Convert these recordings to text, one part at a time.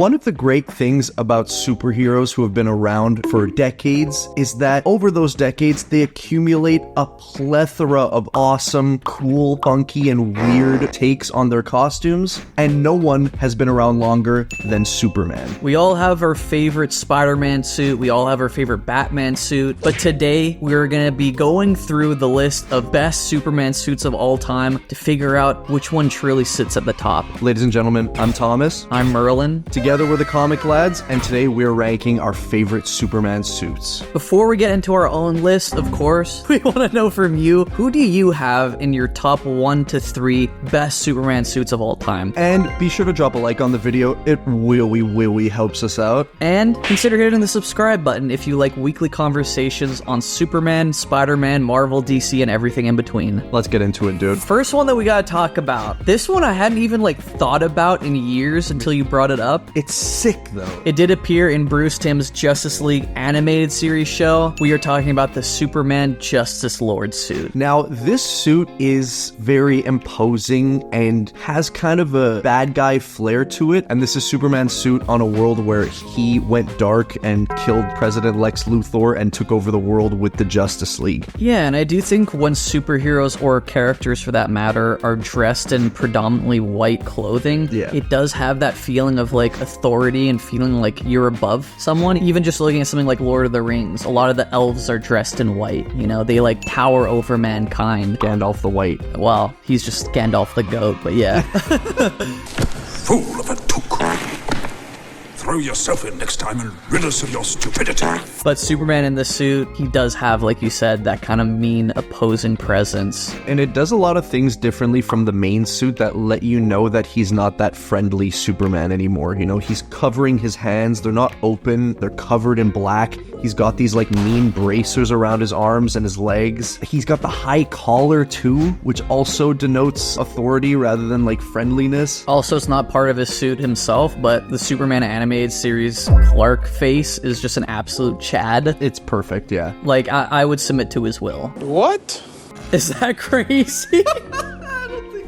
One of the great things about superheroes who have been around for decades is that over those decades, they accumulate a plethora of awesome, cool, funky, and weird takes on their costumes, and no one has been around longer than Superman. We all have our favorite Spider-Man suit, we all have our favorite Batman suit, but today we're gonna be going through the list of best Superman suits of all time to figure out which one truly sits at the top. Ladies and gentlemen, I'm Thomas. I'm Merlin. Together we're the Comic Lads, and today we're ranking our favorite Superman suits. Before we get into our own list, of course, we want to know from you, who do you have in your top 1 to 3 best Superman suits of all time? And be sure to drop a like on the video, it really helps us out. And consider hitting the subscribe button if you like weekly conversations on Superman, Spider-Man, Marvel, DC, and everything in between. Let's get into it, dude. First one that we gotta talk about. This one I hadn't even thought about in years until you brought it up. It's sick, though. It did appear in Bruce Timm's Justice League animated series show. We are talking about the Superman Justice Lord suit. Now, this suit is very imposing and has kind of a bad guy flair to it. And this is Superman's suit on a world where he went dark and killed President Lex Luthor and took over the world with the Justice League. Yeah, and I do think when superheroes or characters for that matter are dressed in predominantly white clothing, it does have that feeling of authority and feeling like you're above someone. Even just looking at something like Lord of the Rings, a lot of the elves are dressed in white. You know, they tower over mankind. Gandalf the White. Well, he's just Gandalf the Goat, but yeah. Fool of a took. Throw yourself in next time and rid us of your stupidity. But Superman in the suit, he does have, like you said, that kind of mean opposing presence. And it does a lot of things differently from the main suit that let you know that he's not that friendly Superman anymore. You know, he's covering his hands. They're not open. They're covered in black. He's got these mean bracers around his arms and his legs. He's got the high collar too, which also denotes authority rather than friendliness. Also, it's not part of his suit himself, but the Superman animated series Clark face is just an absolute Chad. It's perfect, yeah. I would submit to his will. What? Is that crazy?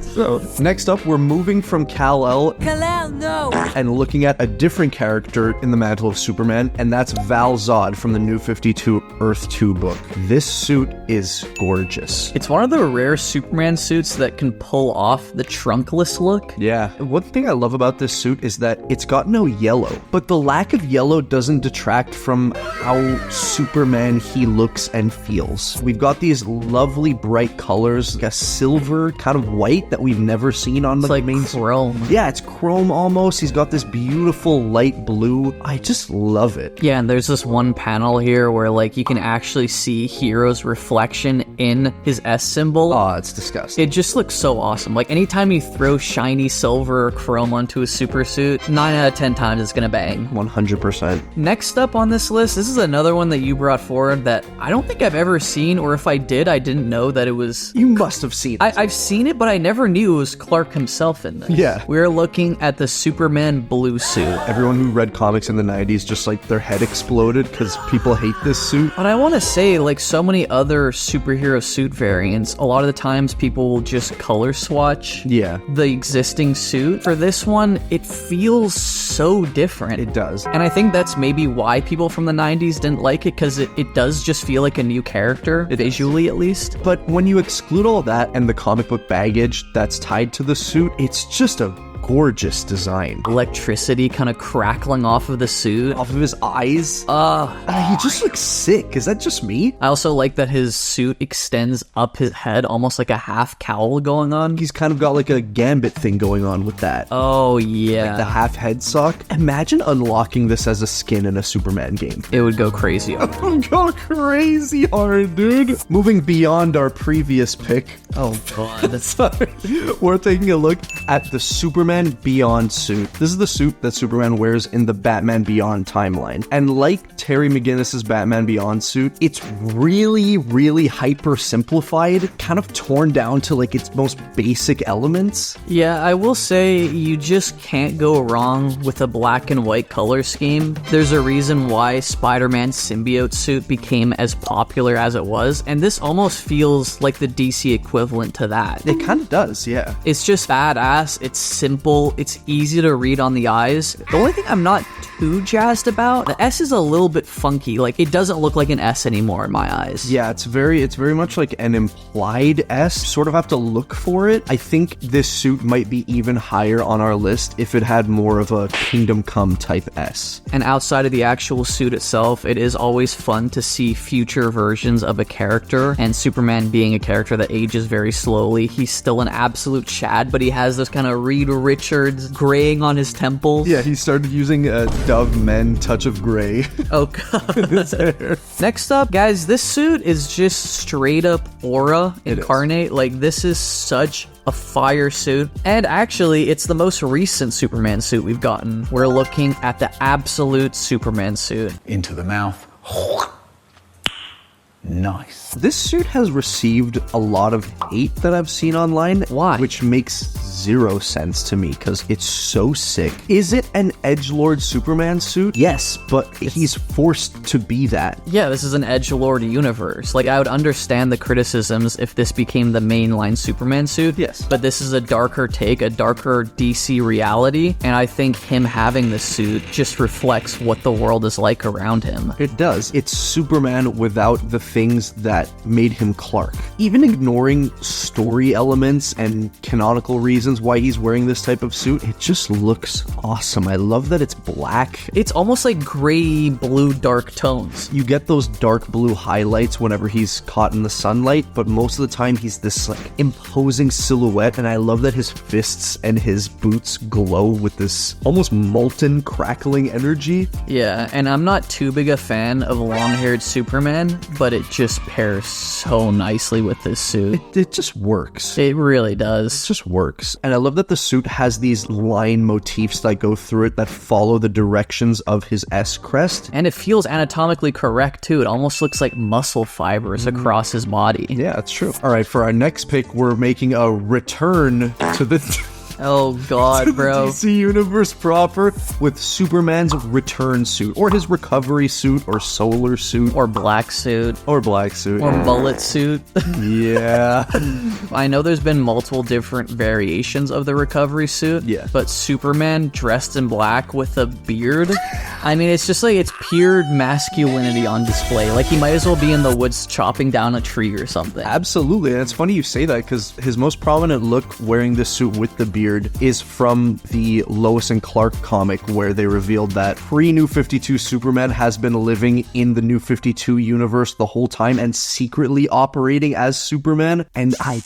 So, next up, we're moving from Kal-El and looking at a different character in the mantle of Superman, and that's Val-Zod from the New 52 Earth 2 book. This suit is gorgeous. It's one of the rare Superman suits that can pull off the trunkless look. Yeah. One thing I love about this suit is that it's got no yellow, but the lack of yellow doesn't detract from how Superman he looks and feels. We've got these lovely bright colors, like a silver kind of white that we've never seen on the main chrome. Yeah, it's chrome almost. He's got this beautiful light blue. I just love it. Yeah, and there's this one panel here where you can actually see Hero's reflection in his S symbol. Oh, it's disgusting. It just looks so awesome. Anytime you throw shiny silver or chrome onto a super suit, 9 out of 10 times it's gonna bang. 100%. Next up on this list, this is another one that you brought forward that I don't think I've ever seen, or if I did, I didn't know that it was... You must have seen it. I've seen it, but I never knew it was Clark himself in this. Yeah. We're looking at the Superman blue suit. Everyone who read comics in the 90s just their head exploded because people hate this suit. But I want to say, so many other superhero suit variants, a lot of the times people will just color swatch the existing suit. For this one, it feels so different. It does. And I think that's maybe why people from the 90s didn't like it, because it does just feel like a new character, visually at least. But when you exclude all that and the comic book baggage that's tied to the suit, it's just a gorgeous design. Electricity kind of crackling off of the suit. Off of his eyes. He just looks sick. Is that just me? I also like that his suit extends up his head, almost like a half cowl going on. He's kind of got a gambit thing going on with that. Oh, yeah. The half head sock. Imagine unlocking this as a skin in a Superman game. It would go crazy hard. It would go crazy hard, dude. Moving beyond our previous pick. Oh, God. Sorry. We're taking a look at the Superman Beyond suit. This is the suit that Superman wears in the Batman Beyond timeline. And like Terry McGinnis's Batman Beyond suit, it's really, really hyper simplified, kind of torn down to like its most basic elements. Yeah, I will say you just can't go wrong with a black and white color scheme. There's a reason why Spider-Man's symbiote suit became as popular as it was, and this almost feels like the DC equivalent to that. It kind of does, yeah. It's just badass, it's simple, it's easy to read on the eyes. The only thing I'm not too jazzed about, the S is a little bit funky, like it doesn't look like an S anymore in my eyes. Yeah, it's very much like an implied S. Sort of have to look for it. I think this suit might be even higher on our list if it had more of a Kingdom Come type S. And outside of the actual suit itself, it is always fun to see future versions of a character, and Superman being a character that ages very slowly, he's still an absolute Chad, but he has this kind of Reed Richards graying on his temples. Yeah, he started using a Dove Men touch of gray. Oh god. Next up, guys, this suit is just straight up aura incarnate. Like, this is such a fire suit. And actually, it's the most recent Superman suit we've gotten. We're looking at the absolute Superman suit. Into the mouth. Nice. This suit has received a lot of hate that I've seen online. Why? Which makes zero sense to me because it's so sick. Is it an edgelord Superman suit? Yes, but he's forced to be that. Yeah, this is an edgelord universe. Like, I would understand the criticisms if this became the mainline Superman suit. Yes. But this is a darker take, a darker DC reality, and I think him having this suit just reflects what the world is like around him. It does. It's Superman without the things that made him Clark. Even ignoring story elements and canonical reasons why he's wearing this type of suit, it just looks awesome. I love that it's black. It's almost like gray, blue, dark tones. You get those dark blue highlights whenever he's caught in the sunlight, but most of the time he's this like imposing silhouette, and I love that his fists and his boots glow with this almost molten, crackling energy. Yeah, and I'm not too big a fan of long-haired Superman, but it just pairs so nicely with this suit. It just works. It really does. It just works. And I love that the suit has these line motifs that go through it that follow the directions of his S crest. And it feels anatomically correct too. It almost looks like muscle fibers across his body. Yeah, it's true. All right, for our next pick, we're making a return to the... Oh god, bro. DC Universe proper with Superman's return suit, or his recovery suit, or solar suit, Or black suit. or black suit. Or bullet suit. Yeah. I know there's been multiple different variations of the recovery suit. Yeah. But Superman dressed in black with a beard, I mean, it's just like, it's pure masculinity on display. Like, he might as well be in the woods chopping down a tree or something. Absolutely, and it's funny you say that because his most prominent look wearing this suit with the beard is from the Lois and Clark comic, where they revealed that pre-New 52 Superman has been living in the New 52 universe the whole time and secretly operating as Superman, and I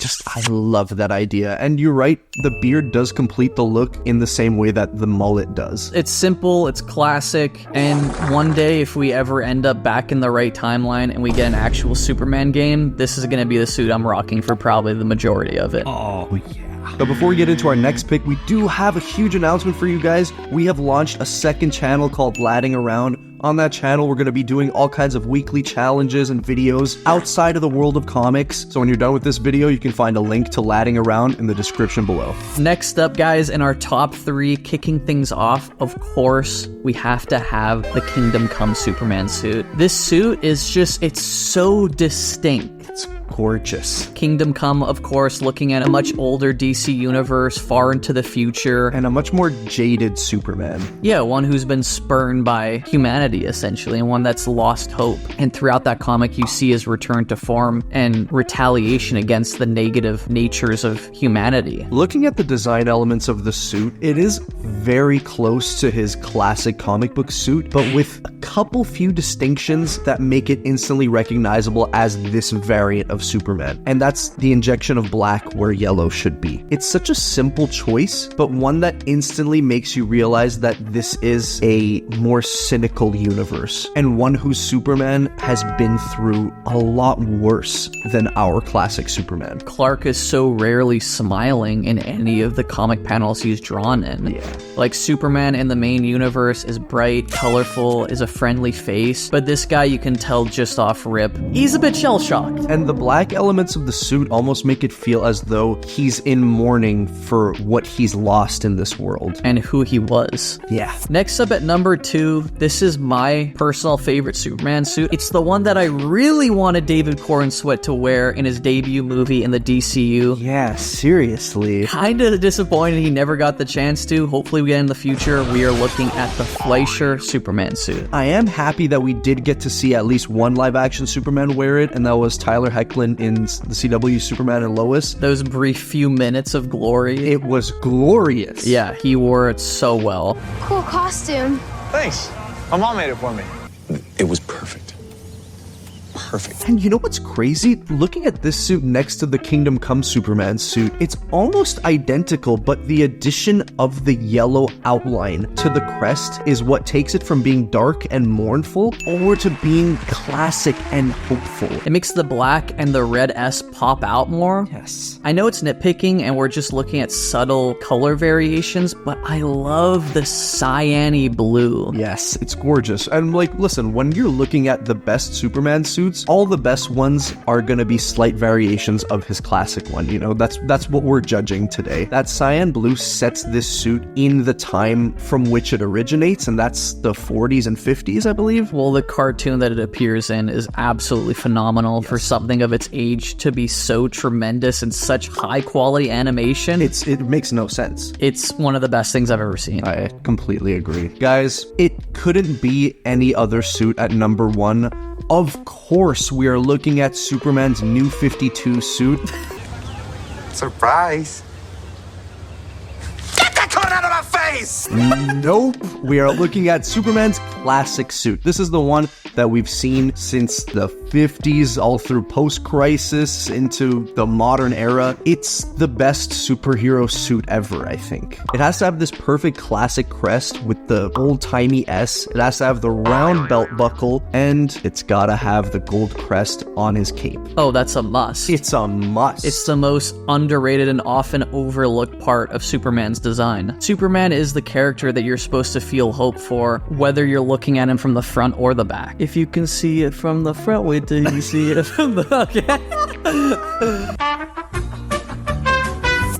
love that idea. And you're right, the beard does complete the look in the same way that the mullet does. It's simple, it's classic, and one day if we ever end up back in the right timeline and we get an actual Superman game, this is going to be the suit I'm rocking for probably the majority of it. Oh, yeah. But before we get into our next pick, we do have a huge announcement for you guys. We have launched a second channel called Ladding Around. On that channel, we're going to be doing all kinds of weekly challenges and videos outside of the world of comics. So when you're done with this video, you can find a link to Ladding Around in the description below. Next up, guys, in our top 3, kicking things off, of course, we have to have the Kingdom Come Superman suit. This suit is just, it's so distinct. It's gorgeous. Kingdom Come, of course, looking at a much older DC universe, far into the future. And a much more jaded Superman. Yeah, one who's been spurned by humanity, essentially, and one that's lost hope. And throughout that comic, you see his return to form and retaliation against the negative natures of humanity. Looking at the design elements of the suit, it is very close to his classic comic book suit, but with a couple few distinctions that make it instantly recognizable as this variant of Superman. And that's the injection of black where yellow should be. It's such a simple choice, but one that instantly makes you realize that this is a more cynical universe, and one whose Superman has been through a lot worse than our classic Superman. Clark is so rarely smiling in any of the comic panels he's drawn in. Yeah. Like, Superman in the main universe is bright, colorful, is a friendly face, but this guy, you can tell just off rip, he's a bit shell-shocked. And the black elements of the suit almost make it feel as though he's in mourning for what he's lost in this world. And who he was. Yeah. Next up at number 2, this is my personal favorite Superman suit. It's the one that I really wanted David Corenswet to wear in his debut movie in the DCU. Yeah, seriously. Kinda disappointed he never got the chance to. Hopefully we get in the future. We are looking at the Fleischer Superman suit. I am happy that we did get to see at least one live-action Superman wear it, and that was Tyler Hoechlin in the CW Superman and Lois. Those brief few minutes of glory. It was glorious. Yeah, he wore it so well. Cool costume. Thanks. My mom made it for me. It was perfect. Perfect. And you know what's crazy? Looking at this suit next to the Kingdom Come Superman suit, it's almost identical, but the addition of the yellow outline to the crest is what takes it from being dark and mournful over to being classic and hopeful. It makes the black and the red S pop out more. Yes. I know it's nitpicking and we're just looking at subtle color variations, but I love the cyan-y blue. Yes, it's gorgeous. And like, listen, when you're looking at the best Superman suits, all the best ones are gonna be slight variations of his classic one. You know, that's what we're judging today. That cyan blue sets this suit in the time from which it originates, and that's the 40s and 50s, I believe. Well, the cartoon that it appears in is absolutely phenomenal. For something of its age to be so tremendous and such high quality animation. It makes no sense. It's one of the best things I've ever seen. I completely agree. Guys, it couldn't be any other suit at number 1. Of course, we are looking at Superman's New 52 suit. Surprise. Get that cone out of my face! Nope. We are looking at Superman's classic suit. This is the one that we've seen since the 50s, all through post-crisis into the modern era. It's the best superhero suit ever, I think. It has to have this perfect classic crest with the old-timey S. It has to have the round belt buckle, and it's gotta have the gold crest on his cape. Oh, that's a must. It's a must. It's the most underrated and often overlooked part of Superman's design. Superman is the character that you're supposed to feel hope for, whether you're looking at him from the front or the back. If you can see it from the front, wait till you see it from the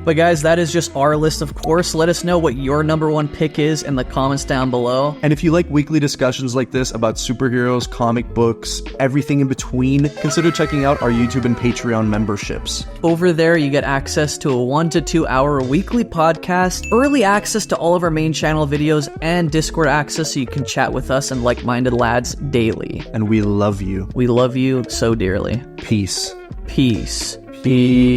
But guys, that is just our list, of course. Let us know what your number 1 pick is in the comments down below. And if you like weekly discussions like this about superheroes, comic books, everything in between, consider checking out our YouTube and Patreon memberships. Over there, you get access to a 1 to 2 hour weekly podcast, early access to all of our main channel videos, and Discord access so you can chat with us and like-minded lads daily. And we love you. We love you so dearly. Peace. Peace. Peace.